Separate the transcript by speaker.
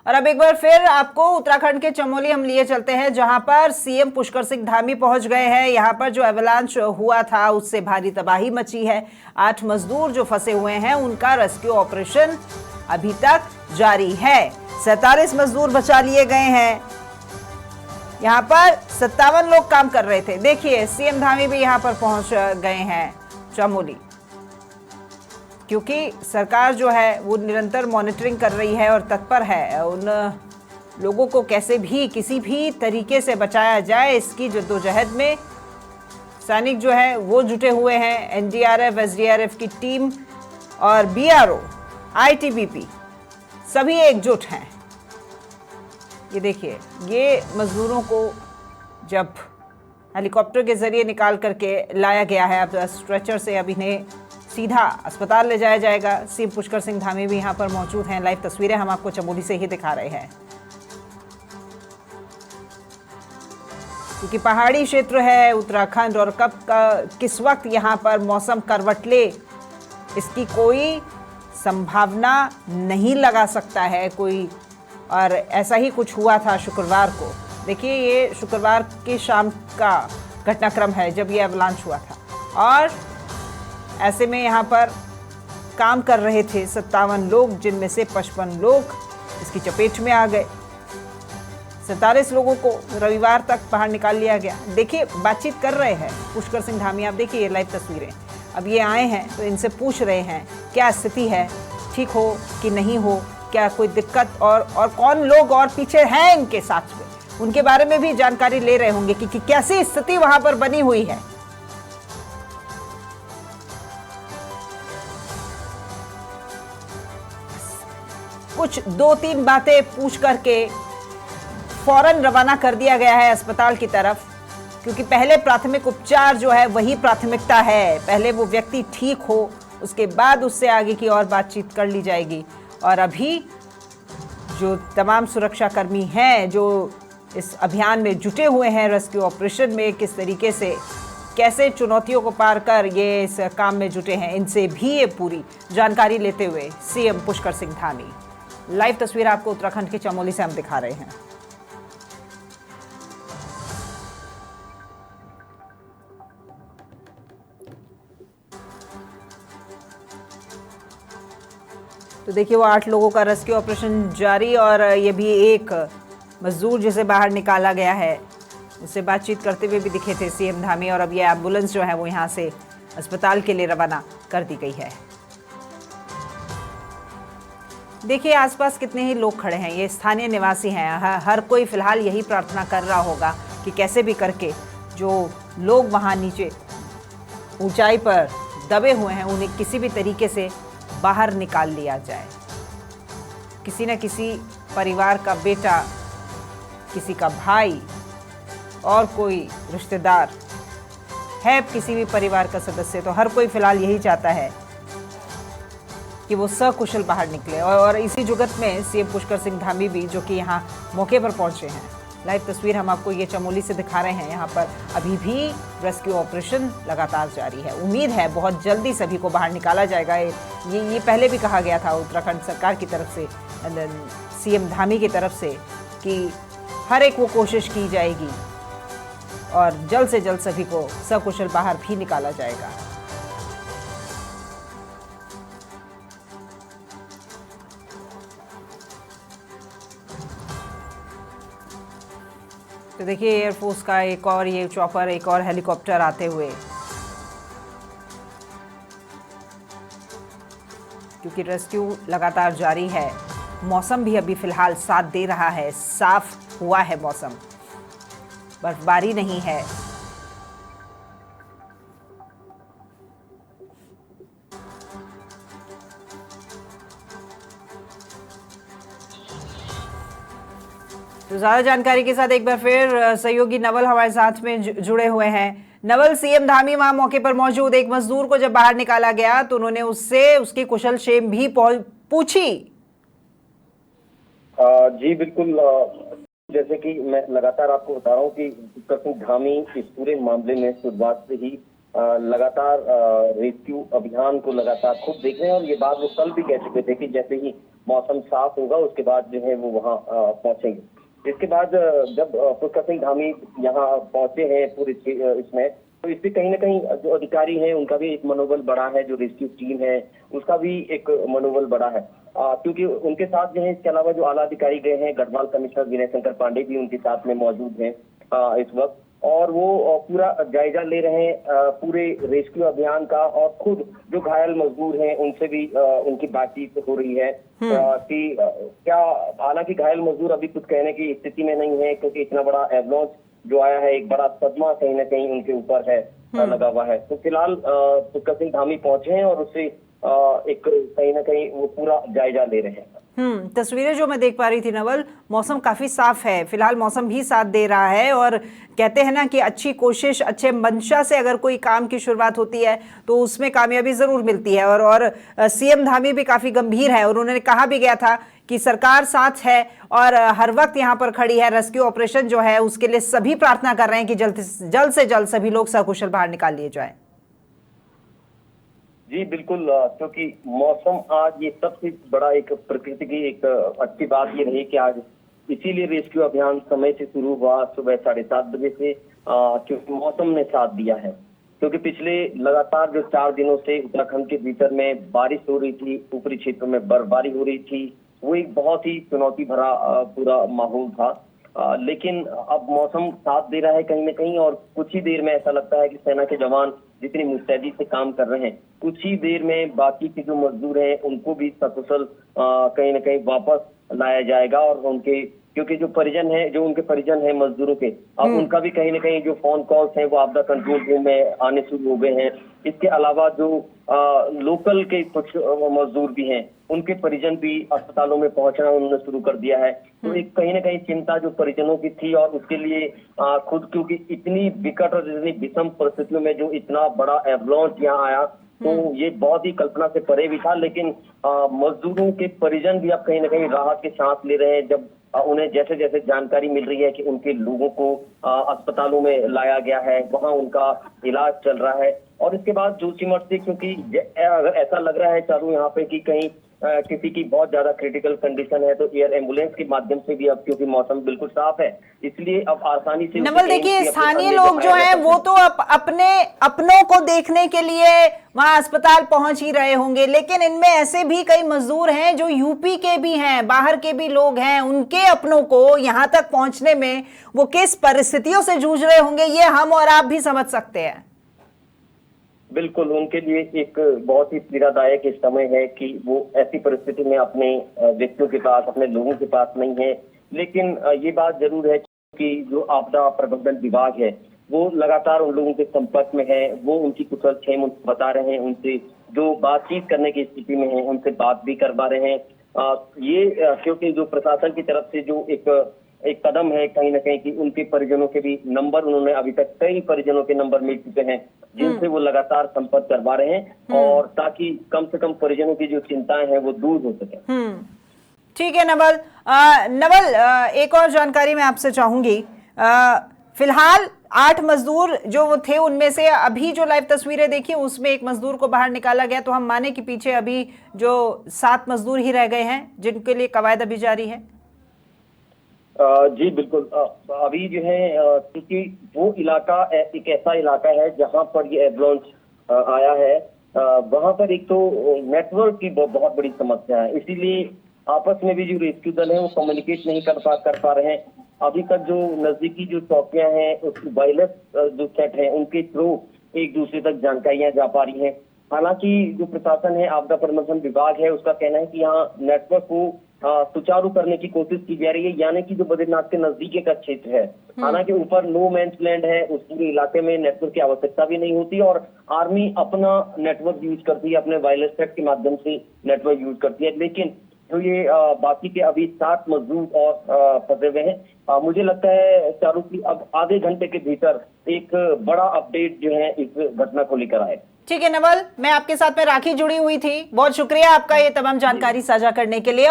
Speaker 1: और अब एक बार फिर आपको उत्तराखंड के चमोली हम लिए चलते हैं, जहां पर सीएम पुष्कर सिंह धामी पहुंच गए हैं। यहां पर जो एवलांच हुआ था उससे भारी तबाही मची है। 8 मजदूर जो फंसे हुए हैं उनका रेस्क्यू ऑपरेशन अभी तक जारी है। 47 मजदूर बचा लिए गए हैं। यहां पर 57 लोग काम कर रहे थे। देखिए सीएम धामी भी यहां पर पहुंच गए हैं चमोली, क्योंकि सरकार जो है वो निरंतर मॉनिटरिंग कर रही है और तत्पर है उन लोगों को कैसे भी किसी भी तरीके से बचाया जाए। इसकी जद्दोजहद में सैनिक जो है वो जुटे हुए हैं। एनडीआरएफ, एसडीआरएफ की टीम और बीआरओ, आईटीबीपी सभी एकजुट हैं। ये देखिए, ये मजदूरों को जब हेलीकॉप्टर के जरिए निकाल करके लाया गया है, अब स्ट्रेचर से अब इन्हें सीधा अस्पताल ले जाया जाएगा। सीएम पुष्कर सिंह धामी भी यहां पर मौजूद हैं। लाइव तस्वीरें हम आपको चमोली से ही दिखा रहे हैं, क्योंकि पहाड़ी क्षेत्र है उत्तराखंड और कब किस वक्त यहां पर मौसम करवट ले इसकी कोई संभावना नहीं लगा सकता है कोई। और ऐसा ही कुछ हुआ था शुक्रवार को। देखिए ये शुक्रवार की शाम का घटनाक्रम है जब ये अवलांच हुआ था, और ऐसे में यहाँ पर काम कर रहे थे 57 लोग, जिनमें से 55 लोग इसकी चपेट में आ गए। 47 लोगों को रविवार तक बाहर निकाल लिया गया। देखिए बातचीत कर रहे हैं पुष्कर सिंह धामी, आप देखिए ये लाइव तस्वीरें। अब ये आए हैं तो इनसे पूछ रहे हैं क्या स्थिति है, ठीक हो कि नहीं हो, क्या कोई दिक्कत, और कौन लोग और पीछे हैं इनके साथ में, उनके बारे में भी जानकारी ले रहे होंगे कि कैसी स्थिति वहां पर बनी हुई है। कुछ 2-3 बातें पूछ करके फौरन रवाना कर दिया गया है अस्पताल की तरफ, क्योंकि पहले प्राथमिक उपचार जो है वही प्राथमिकता है। पहले वो व्यक्ति ठीक हो, उसके बाद उससे आगे की और बातचीत कर ली जाएगी। और अभी जो तमाम सुरक्षाकर्मी हैं जो इस अभियान में जुटे हुए हैं, रेस्क्यू ऑपरेशन में किस तरीके से कैसे चुनौतियों को पार कर ये इस काम में जुटे हैं, इनसे भी ये पूरी जानकारी लेते हुए सीएम पुष्कर सिंह धामी। लाइव तस्वीर आपको उत्तराखंड के चमोली से हम दिखा रहे हैं। तो देखिए वो 8 लोगों का रेस्क्यू ऑपरेशन जारी, और ये भी एक मजदूर जिसे बाहर निकाला गया है उससे बातचीत करते हुए भी दिखे थे सीएम धामी। और अब ये एम्बुलेंस जो है वो यहाँ से अस्पताल के लिए रवाना कर दी गई है। देखिए आसपास कितने ही लोग खड़े हैं, ये स्थानीय निवासी हैं। हर कोई फिलहाल यही प्रार्थना कर रहा होगा कि कैसे भी करके जो लोग वहाँ नीचे ऊंचाई पर दबे हुए हैं उन्हें किसी भी तरीके से बाहर निकाल लिया जाए। किसी न किसी परिवार का बेटा, किसी का भाई और कोई रिश्तेदार है, किसी भी परिवार का सदस्य, तो हर कोई फिलहाल यही चाहता है कि वो सकुशल बाहर निकले। और इसी जुगत में सीएम पुष्कर सिंह धामी भी जो कि यहाँ मौके पर पहुंचे हैं। लाइव तस्वीर हम आपको ये चमोली से दिखा रहे हैं। यहाँ पर अभी भी रेस्क्यू ऑपरेशन लगातार जारी है। उम्मीद है बहुत जल्दी सभी को बाहर निकाला जाएगा। ये पहले भी कहा गया था उत्तराखंड सरकार की तरफ से, सीएम धामी की तरफ से, कि हर एक वो कोशिश की जाएगी और जल्द से जल्द सभी को सकुशल बाहर भी निकाला जाएगा। तो देखिए एयरफोर्स का एक और ये चॉपर, एक और हेलीकॉप्टर आते हुए, क्योंकि रेस्क्यू लगातार जारी है। मौसम भी अभी फिलहाल साथ दे रहा है, साफ हुआ है मौसम, बर्फबारी नहीं है। तो ज्यादा जानकारी के साथ एक बार फिर सहयोगी नवल हमारे साथ में जुड़े हुए हैं। नवल, सीएम धामी वहां मौके पर मौजूद, एक मजदूर को जब बाहर निकाला गया तो उन्होंने उससे उसकी कुशल क्षेम भी पूछी।
Speaker 2: जी बिल्कुल, जैसे कि मैं लगातार आपको बता रहा हूँ कि पुष्कर सिंह धामी इस पूरे मामले में शुरुआत से ही लगातार रेस्क्यू अभियान को लगातार खुद देख रहे हैं। और ये बात वो कल भी कह चुके थे कि जैसे ही मौसम साफ होगा उसके बाद जो है वो वहाँ पहुंचेंगे। इसके बाद जब पुष्कर सिंह धामी यहाँ पहुंचे हैं पूरे इसमें, तो इससे कहीं ना कहीं जो अधिकारी हैं उनका भी एक मनोबल बढ़ा है, जो रेस्क्यू टीम है उसका भी एक मनोबल बढ़ा है, क्योंकि उनके साथ जो है इसके अलावा जो आला अधिकारी गए हैं, गढ़वाल कमिश्नर विनय शंकर पांडे भी उनके साथ में मौजूद हैं इस वक्त, और वो पूरा जायजा ले रहे हैं पूरे रेस्क्यू अभियान का, और खुद जो घायल मजदूर हैं उनसे भी उनकी बातचीत हो रही है कि क्या, हालांकि घायल मजदूर अभी कुछ कहने की स्थिति में नहीं है, क्योंकि इतना बड़ा एवलांच जो आया है, एक बड़ा सदमा कहीं ना कहीं उनके ऊपर है लगा हुआ है। तो फिलहाल पुष्कर सिंह धामी पहुंचे हैं और उससे एक कहीं ना कहीं वो पूरा जायजा ले रहे हैं।
Speaker 1: तस्वीरें जो मैं देख पा रही थी नवल, मौसम काफी साफ है, फिलहाल मौसम भी साथ दे रहा है, और कहते हैं ना कि अच्छी कोशिश, अच्छे मंशा से अगर कोई काम की शुरुआत होती है तो उसमें कामयाबी जरूर मिलती है। और सीएम धामी भी काफी गंभीर है और उन्होंने कहा भी गया था कि सरकार साथ है और हर वक्त यहाँ पर खड़ी है, रेस्क्यू ऑपरेशन जो है उसके लिए सभी प्रार्थना कर रहे हैं कि जल्द से जल्द सभी लोग सकुशल बाहर निकाल लिए जाए।
Speaker 2: जी बिल्कुल, क्योंकि मौसम आज ये सबसे बड़ा एक प्रकृति की एक अच्छी बात ये रही कि आज इसीलिए रेस्क्यू अभियान समय से शुरू हुआ, सुबह 7:30 बजे से, क्योंकि मौसम ने साथ दिया है। क्योंकि पिछले लगातार जो 4 दिनों से उत्तराखंड के भीतर में बारिश हो रही थी, ऊपरी क्षेत्रों में बर्फबारी हो रही थी, वो एक बहुत ही चुनौती भरा पूरा माहौल था, लेकिन अब मौसम साथ दे रहा है कहीं ना कहीं, और कुछ ही देर में ऐसा लगता है कि सेना के जवान जितनी मुस्तैदी से काम कर रहे हैं, कुछ ही देर में बाकी के जो मजदूर हैं उनको भी सकुशल कहीं ना कहीं वापस लाया जाएगा, और उनके क्योंकि जो उनके परिजन हैं मजदूरों के, अब उनका भी कहीं ना कहीं जो फोन कॉल्स हैं वो आपदा कंट्रोल रूम में आने शुरू हो गए हैं। इसके अलावा जो लोकल के कुछ मजदूर भी हैं उनके परिजन भी अस्पतालों में पहुंचना उन्होंने शुरू कर दिया है। तो एक कहीं ना कहीं चिंता जो परिजनों की थी, और उसके लिए खुद, क्योंकि इतनी विकट और इतनी विषम परिस्थितियों में जो इतना बड़ा एवलांच यहाँ आया, तो ये बहुत ही कल्पना से परे भी था, लेकिन मजदूरों के परिजन भी अब कहीं ना कहीं राहत की सांस ले रहे हैं, जब उन्हें जैसे जैसे जानकारी मिल रही है कि उनके लोगों को अस्पतालों में लाया गया है, वहां उनका इलाज चल रहा है। और इसके बाद जोशीमठ से, क्योंकि अगर ऐसा लग रहा है चालू यहाँ पे कि कहीं किसी की बहुत ज्यादा क्रिटिकल कंडीशन है, तो एयर एम्बुलेंस के माध्यम से भी अब, क्योंकि मौसम बिल्कुल साफ है, इसलिए अब आसानी से
Speaker 1: नवल देखिए, स्थानीय लोग जो हैं वो तो अपने अपनों को देखने के लिए वहां अस्पताल पहुंच ही रहे होंगे, लेकिन इनमें ऐसे भी कई मजदूर हैं जो यूपी के भी हैं, बाहर के भी लोग हैं, उनके अपनों को यहां तक पहुंचने में वो किस परिस्थितियों से जूझ रहे होंगे, ये हम और आप भी समझ सकते हैं।
Speaker 2: बिल्कुल, उनके लिए एक बहुत ही पीड़ादायक समय है कि वो ऐसी परिस्थिति में अपने व्यक्तियों के पास, अपने लोगों के पास नहीं है। लेकिन ये बात जरूर है कि जो आपदा प्रबंधन विभाग है वो लगातार उन लोगों के संपर्क में है, वो उनकी कुशल क्षेम उनको बता रहे हैं, उनसे जो बातचीत करने की स्थिति में है उनसे बात भी करवा रहे हैं। क्योंकि जो प्रशासन की तरफ से जो एक कदम है कहीं ना कहीं कि उनके परिजनों के भी नंबर, उन्होंने अभी तक कई परिजनों के नंबर मिल चुके हैं जिनसे वो लगातार संपर्क करवा रहे हैं, और ताकि कम से कम परिजनों की जो चिंताएं हैं वो दूर हो सके।
Speaker 1: ठीक है नवल। एक और जानकारी मैं आपसे चाहूंगी। फिलहाल 8 मजदूर जो वो थे, उनमें से अभी जो लाइव तस्वीरें देखी उसमें एक मजदूर को बाहर निकाला गया, तो हम माने कि पीछे अभी जो 7 मजदूर ही रह गए हैं जिनके लिए कवायद अभी जारी है।
Speaker 2: जी बिल्कुल, अभी जो है क्योंकि वो इलाका एक ऐसा इलाका है जहां पर ये एवलांच आया है, वहां पर एक तो नेटवर्क की बहुत बड़ी समस्या है, इसीलिए आपस में भी जो रेस्क्यू दल है वो कम्युनिकेट नहीं कर पा रहे हैं। अभी तक जो नजदीकी जो चौकियां हैं, उस वायरलेस जो सेट है उनके थ्रू एक दूसरे तक जानकारियां जा पा रही हैं। हालांकि जो प्रशासन है, आपदा प्रबंधन विभाग है, उसका कहना है कि यहाँ नेटवर्क को सुचारू करने की कोशिश की जा रही है, यानी कि जो बद्रीनाथ के नजदीक का क्षेत्र है, हालांकि ऊपर नो मैंस लैंड है, उस पूरे इलाके में नेटवर्क की आवश्यकता भी नहीं होती, और आर्मी अपना नेटवर्क यूज करती है, अपने वायरलेस सेट के माध्यम से नेटवर्क यूज करती है। लेकिन जो ये बाकी के अभी 7 मजदूर और फंसे हुए हैं, मुझे लगता है चारू की अब आधे घंटे के भीतर एक बड़ा अपडेट जो है इस घटना को लेकर आए।
Speaker 1: ठीक है नवल, मैं आपके साथ में राखी जुड़ी हुई थी, बहुत शुक्रिया आपका ये तमाम जानकारी साझा करने के लिए।